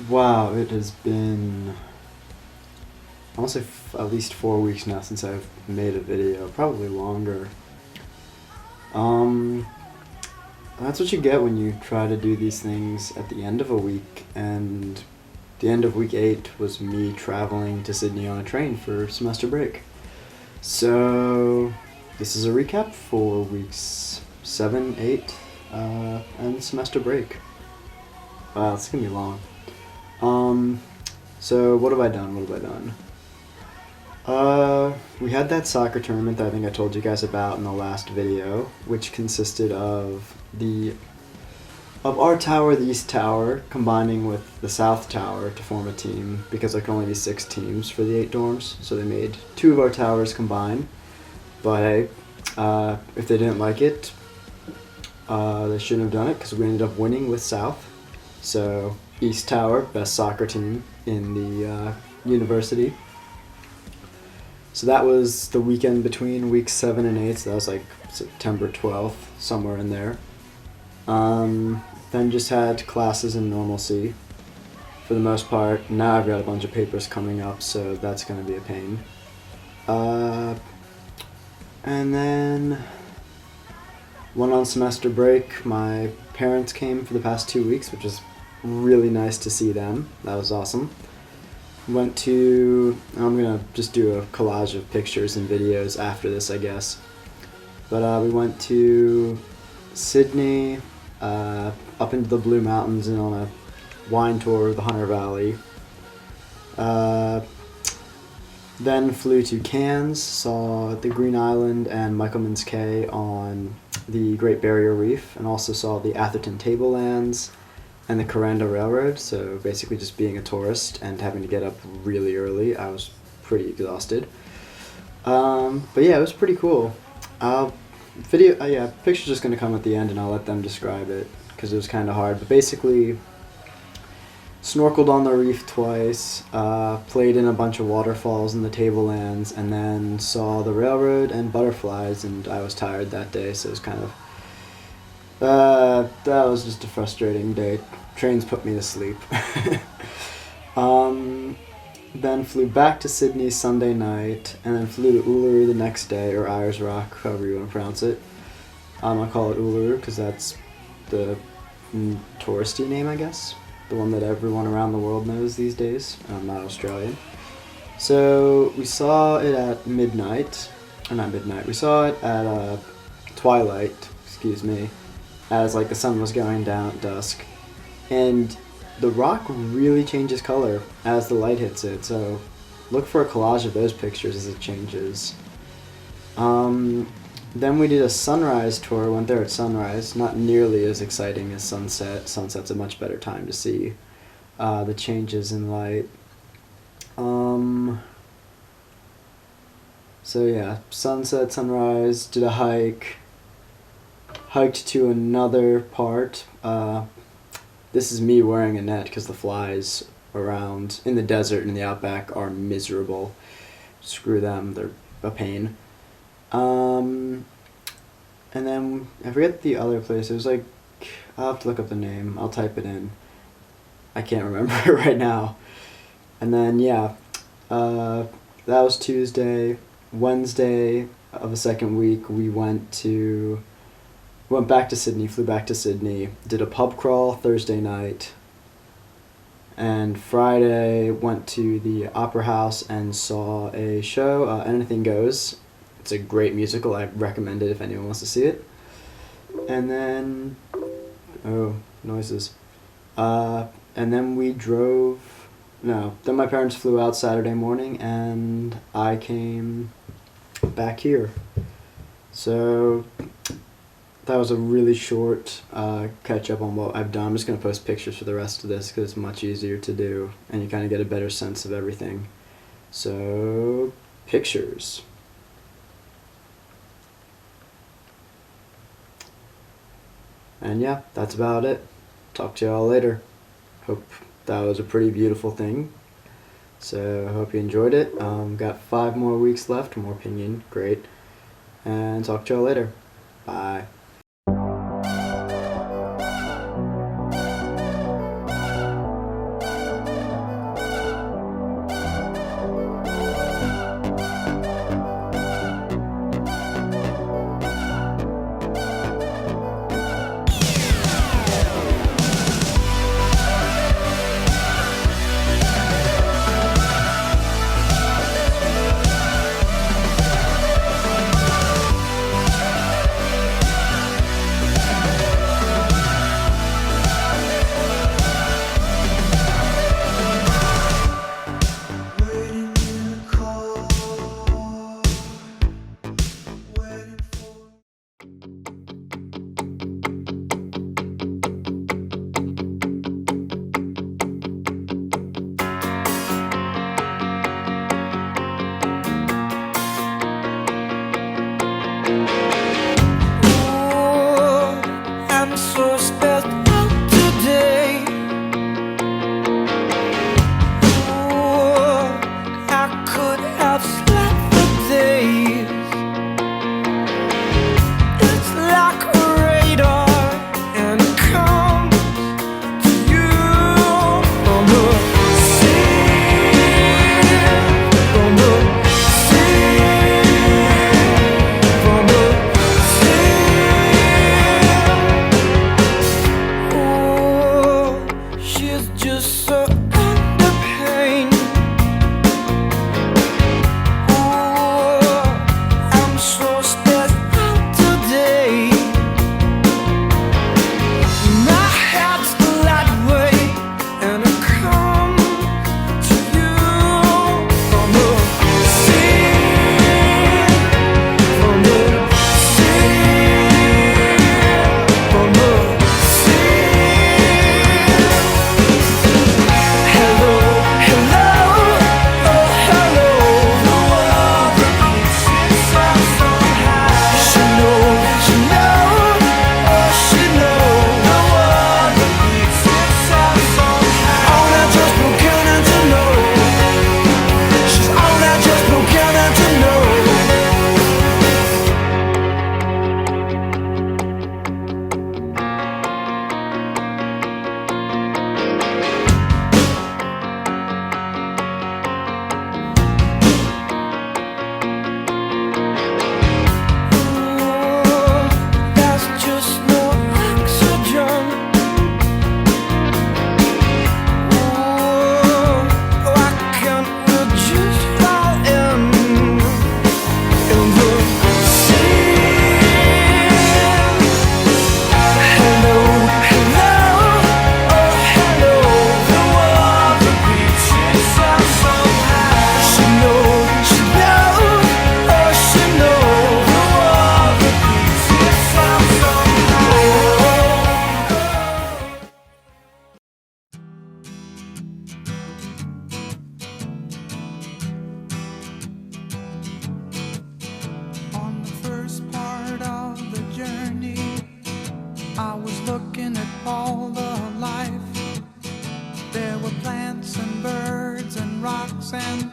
Wow, it has been, I want to say at least 4 weeks now since I've made a video, probably longer. Um, that's what you get when you try to do these things at the end of a week, and the end of week 8 was me traveling to Sydney on a train for semester break. So, this is a recap for weeks 7, 8, and semester break. Wow, it's gonna be long. So what have I done? What have I done? We had that soccer tournament that I think I told you guys about in the last video, which consisted of our tower, the East Tower, combining with the South Tower to form a team because there can only be 6 teams for the 8 dorms, so they made 2 of our towers combine. But hey, if they didn't like it, they shouldn't have done it because we ended up winning with South. So East Tower, best soccer team in the university. So that was the weekend between weeks 7 and 8, so that was like September 12th, somewhere in there. Then just had classes in normalcy for the most part. Now I've got a bunch of papers coming up, so that's going to be a pain. And then went on semester break. My parents came for the past 2 weeks, which was really nice to see them. That was awesome. I'm gonna just do a collage of pictures and videos after this, I guess. But we went to Sydney, up into the Blue Mountains and on a wine tour of the Hunter Valley. Then flew to Cairns, saw the Green Island and Michaelman's Cay on the Great Barrier Reef, and also saw the Atherton Tablelands and the Coranda Railroad. So basically just being a tourist and having to get up really early, I was pretty exhausted. But yeah, it was pretty cool. Picture's just gonna come at the end and I'll let them describe it because it was kind of hard. But basically, snorkeled on the reef twice, played in a bunch of waterfalls in the tablelands, and then saw the railroad and butterflies, and I was tired that day, so it was kind of, that was just a frustrating day. Trains put me to sleep. Then flew back to Sydney Sunday night, and then flew to Uluru the next day, or Ayers Rock, however you want to pronounce it. I call it Uluru because that's the touristy name, I guess. The one that everyone around the world knows these days. I'm not Australian. So we saw it at midnight, or not midnight, we saw it at twilight, as like the sun was going down at dusk. And the rock really changes color as the light hits it, so look for a collage of those pictures as it changes. Then we did a sunrise tour, went there at sunrise, not nearly as exciting as sunset. Sunset's a much better time to see the changes in light. So yeah, sunset, sunrise, did a hike, hiked to another part. This is me wearing a net because the flies around in the desert and in the outback are miserable. Screw them, they're a pain. And then I forget the other place. It was like, I'll have to look up the name. I'll type it in. I can't remember it right now. And then yeah, that was Tuesday. Wednesday of the second week, we went back to Sydney. Flew back to Sydney. Did a pub crawl Thursday night. And Friday went to the Opera House and saw a show, Anything Goes. It's a great musical. I recommend it if anyone wants to see it. And then, noises. And then then my parents flew out Saturday morning and I came back here. So that was a really short catch up on what I've done. I'm just going to post pictures for the rest of this because it's much easier to do and you kind of get a better sense of everything. So, pictures. And yeah, that's about it. Talk to y'all later. Hope that was a pretty beautiful thing. So I hope you enjoyed it. Got 5 more weeks left, more opinion, great. And talk to y'all later. Bye.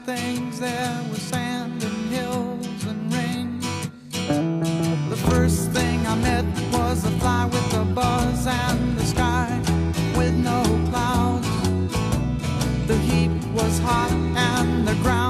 things, there was sand and hills and rain. The first thing I met was a fly with a buzz and the sky with no clouds. The heat was hot and the ground